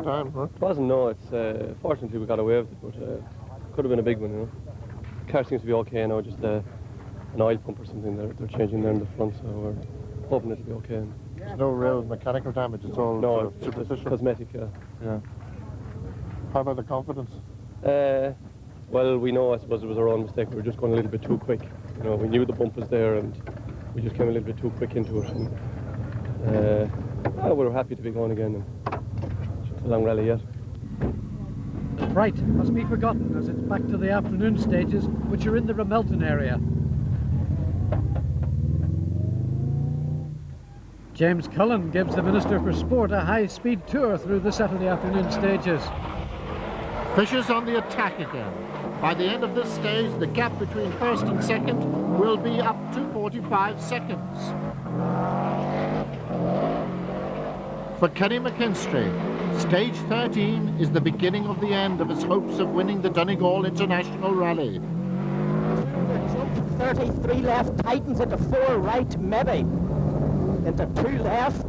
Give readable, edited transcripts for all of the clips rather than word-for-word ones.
Time, huh? It wasn't, no. It's fortunately we got away with it, but could have been a big one, you know. The car seems to be okay now, just an oil pump or something they're changing there in the front, so we're hoping it'll be okay. There's no real mechanical damage, it's all no, superficial. It's cosmetic, yeah. Yeah. How about the confidence? Well, we know, I suppose it was our own mistake. We were just going a little bit too quick. You know, we knew the bump was there and we just came a little bit too quick into it. And, we were happy to be going again. And it's a long rally yet. Right, must be forgotten as it's back to the afternoon stages, which are in the Ramelton area. James Cullen gives the Minister for Sport a high-speed tour through the Saturday afternoon stages. Fisher's on the attack again. By the end of this stage, the gap between first and second will be up to 45 seconds. For Kenny McKinstry, stage 13 is the beginning of the end of his hopes of winning the Donegal International Rally. 33 left, tightens into 4 right, maybe. Into 2 left.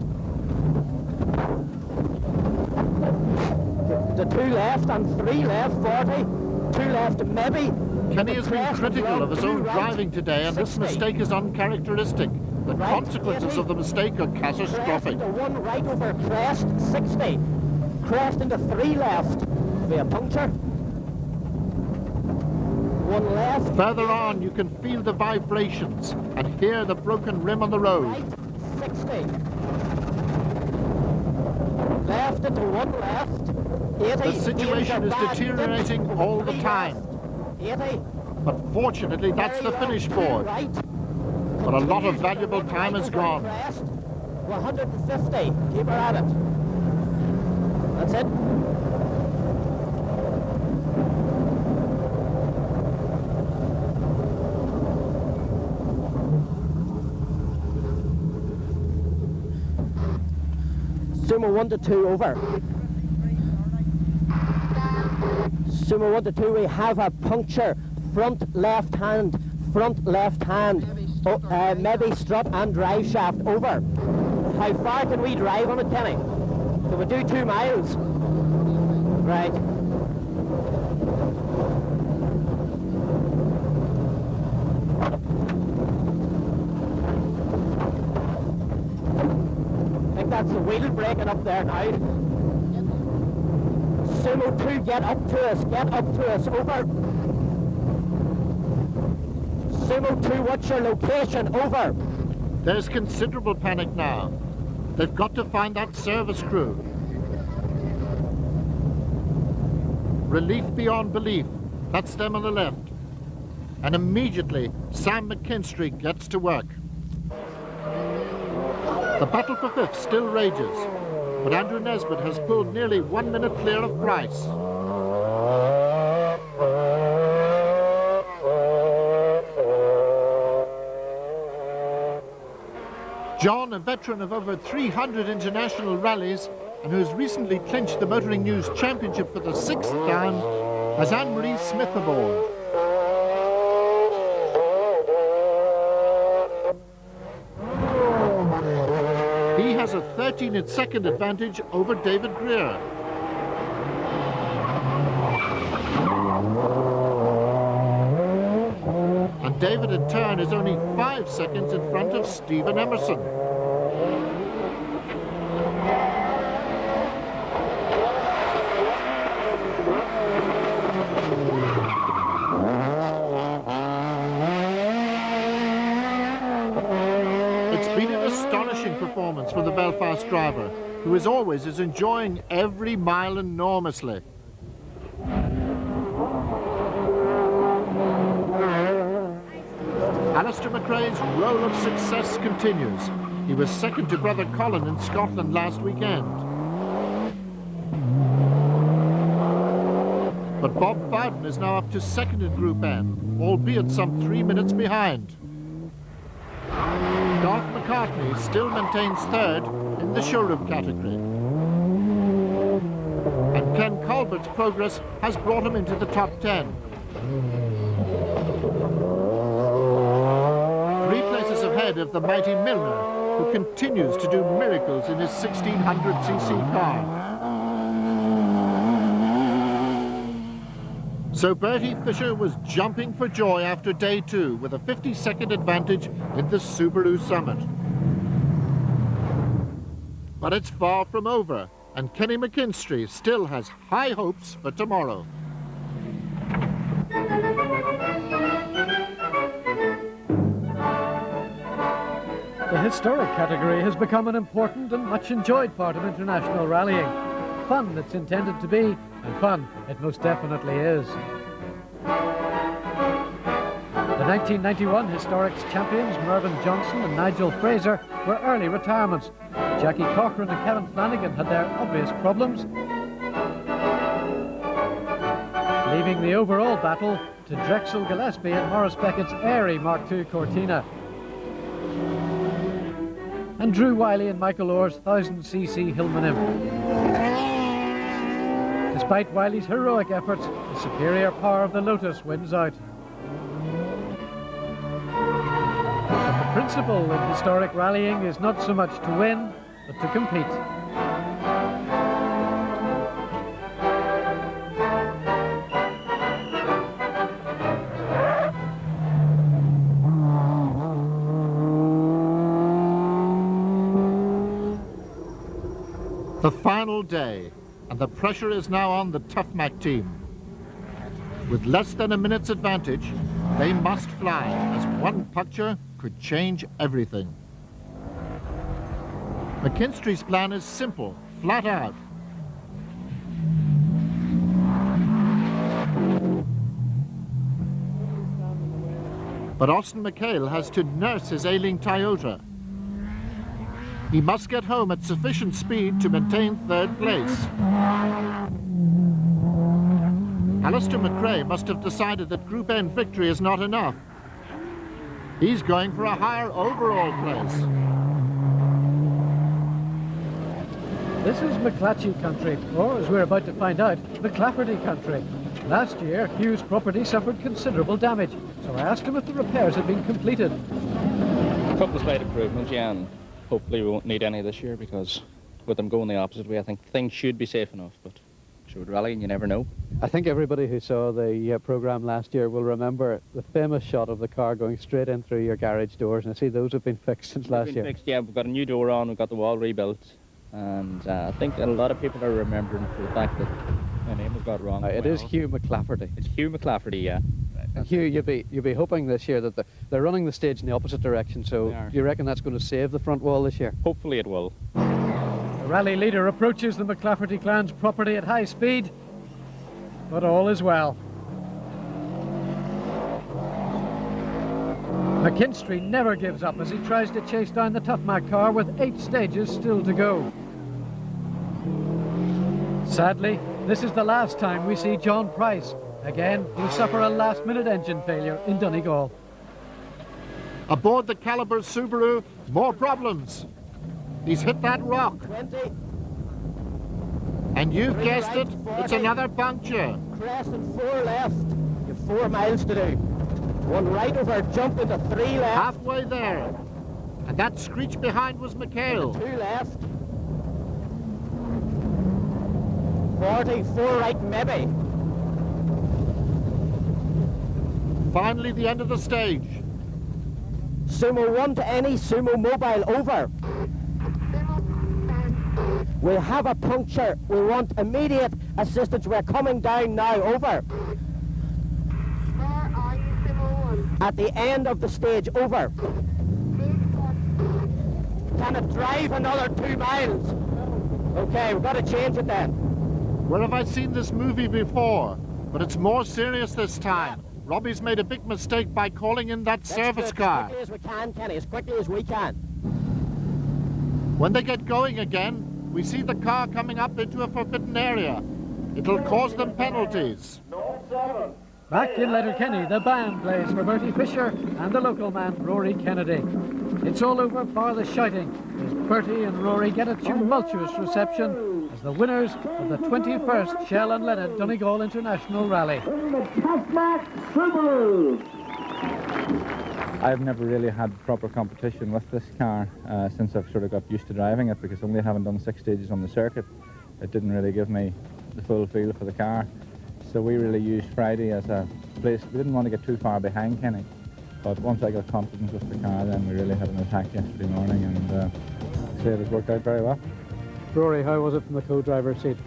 The 2 left and 3 left, 40. 2 left, maybe. Kenny has been critical of his own driving today, and 60. This mistake is uncharacteristic. The consequences 80. Of the mistake are catastrophic. Crest into 1 right over crest, 60. Crest into 3 left. Be a puncture. 1 left. Further on, you can feel the vibrations and hear the broken rim on the road. Right, 60. Left into 1 left. 80. The situation is deteriorating all the time. 80. But fortunately, that's the finish board. Right. But a lot of valuable time has gone. 150. Keep her at it. That's it. Sumo 1 to 2 over. Sumo 1 to 2, we have a puncture. Front left hand. Oh, maybe strut and drive shaft over. How far can we drive on it, Kenny? Can we do 2 miles? Right. I think that's the wheel breaking up there now. Sumo 2, get up to us, over. Sumo 2, what's your location? Over. There's considerable panic now. They've got to find that service crew. Relief beyond belief. That's them on the left. And immediately, Sam McKinstry gets to work. The battle for 5th still rages, but Andrew Nesbitt has pulled nearly 1 minute clear of Price. John, a veteran of over 300 international rallies and who has recently clinched the Motoring News Championship for the 6th time, has Anne-Marie Smith aboard. He has a 13-second advantage over David Greer. And David in turn is only 5 seconds in front of Stephen Emerson. It's been an astonishing performance from the Belfast driver, who as always is enjoying every mile enormously. Alistair McRae's roll of success continues. He was second to brother Colin in Scotland last weekend. But Bob Bowden is now up to second in Group N, albeit some 3 minutes behind. Garth McCartney still maintains third in the showroom category. And Ken Colbert's progress has brought him into the top 10. 3 places ahead of the mighty Milner, who continues to do miracles in his 1600cc car. So Bertie Fisher was jumping for joy after day 2 with a 50-second advantage in the Subaru Summit. But it's far from over, and Kenny McKinstry still has high hopes for tomorrow. The historic category has become an important and much enjoyed part of international rallying. Fun it's intended to be, and fun it most definitely is. The 1991 Historics champions Mervyn Johnson and Nigel Fraser were early retirements. Jackie Cochran and Kevin Flanagan had their obvious problems, leaving the overall battle to Drexel Gillespie and Maurice Beckett's airy Mark II Cortina, and Drew Wiley and Michael Orr's 1000cc Hillman. Despite Wiley's heroic efforts, the superior power of the Lotus wins out. But the principle in historic rallying is not so much to win, but to compete. The final day, and the pressure is now on the Tough Mac team. With less than a minute's advantage, they must fly, as one puncture could change everything. McKinstry's plan is simple, flat out. But Austin McHale has to nurse his ailing Toyota. He must get home at sufficient speed to maintain third place. Alistair McRae must have decided that Group N victory is not enough. He's going for a higher overall place. This is McClatchy country, or as we're about to find out, McClafferty country. Last year, Hugh's property suffered considerable damage, so I asked him if the repairs had been completed. A couple of slight improvements, yeah, and hopefully we won't need any this year, because with them going the opposite way, I think things should be safe enough, but sure, with rallying, you never know. I think everybody who saw the programme last year will remember the famous shot of the car going straight in through your garage doors, and I see those have been fixed since last year. Fixed, yeah, we've got a new door on, we've got the wall rebuilt, and I think a lot of people are remembering for the fact that my name was got wrong. It is Hugh McClafferty. It's Hugh McClafferty, yeah. And Hugh, you'll be hoping this year that they're running the stage in the opposite direction, so you reckon that's going to save the front wall this year? Hopefully it will. The rally leader approaches the McClafferty clan's property at high speed, but all is well. McKinstry never gives up as he tries to chase down the Tough Mac car with 8 stages still to go. Sadly, this is the last time we see John Price. Again, he'll suffer a last-minute engine failure in Donegal. Aboard the Caliber Subaru, more problems. He's hit that rock. 20. And you've guessed right, it, 40. it's another puncture. Crest and 4 left. You've 4 miles to do. 1 right over, jump into 3 left. Halfway there. And that screech behind was McHale. 2 left. 40, 4 right maybe. Finally the end of the stage. Sumo 1 to any, Sumo Mobile, over. We have a puncture. We want immediate assistance. We're coming down now, over. At the end of the stage, over. Can it drive another 2 miles? Okay, we've got to change it then. Where have I seen this movie before? But it's more serious this time. Robbie's made a big mistake by calling in that service car. As quickly as we can, Kenny, as quickly as we can. When they get going again, we see the car coming up into a forbidden area. It'll cause them penalties. Back in Letterkenny, the band plays for Bertie Fisher and the local man, Rory Kennedy. It's all over bar the shouting as Bertie and Rory get a tumultuous reception as the winners of the 21st Shell and Leonard Donegal International Rally. I've never really had proper competition with this car since I've sort of got used to driving it, because only having done 6 stages on the circuit, it didn't really give me the full feel for the car. So we really used Friday as a place. We didn't want to get too far behind Kenny, but once I got confidence with the car, then we really had an attack yesterday morning, and so it worked out very well. Rory, how was it from the co-driver's seat?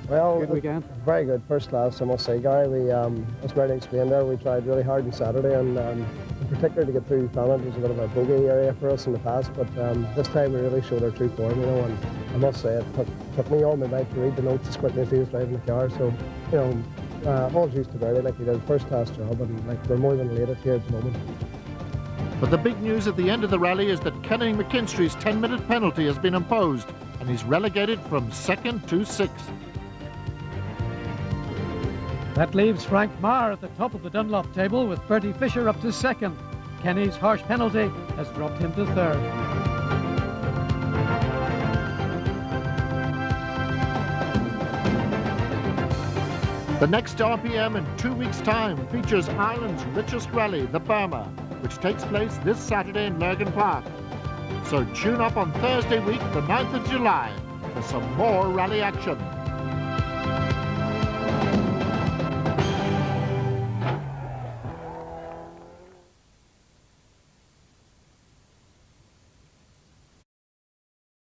Well, Good weekend? Very good, first class, I must say, Gary. We, as Mary explained there, we tried really hard on Saturday, and in particular to get through Falmouth was a bit of a bogey area for us in the past, but this time we really showed our true form, you know, and I must say it took me all my life to read the notes as quickly as he was driving the car, so, you know, all due to Bertie, like he did a first class job, and like we're more than elated here at the moment. But the big news at the end of the rally is that Kenny McKinstry's 10-minute penalty has been imposed, and he's relegated from 2nd to 6th. That leaves Frank Marr at the top of the Dunlop table with Bertie Fisher up to 2nd. Kenny's harsh penalty has dropped him to 3rd. The next RPM in 2 weeks' time features Ireland's richest rally, the Burma, which takes place this Saturday in Lurgan Park. So tune up on Thursday week, the 9th of July, for some more rally action.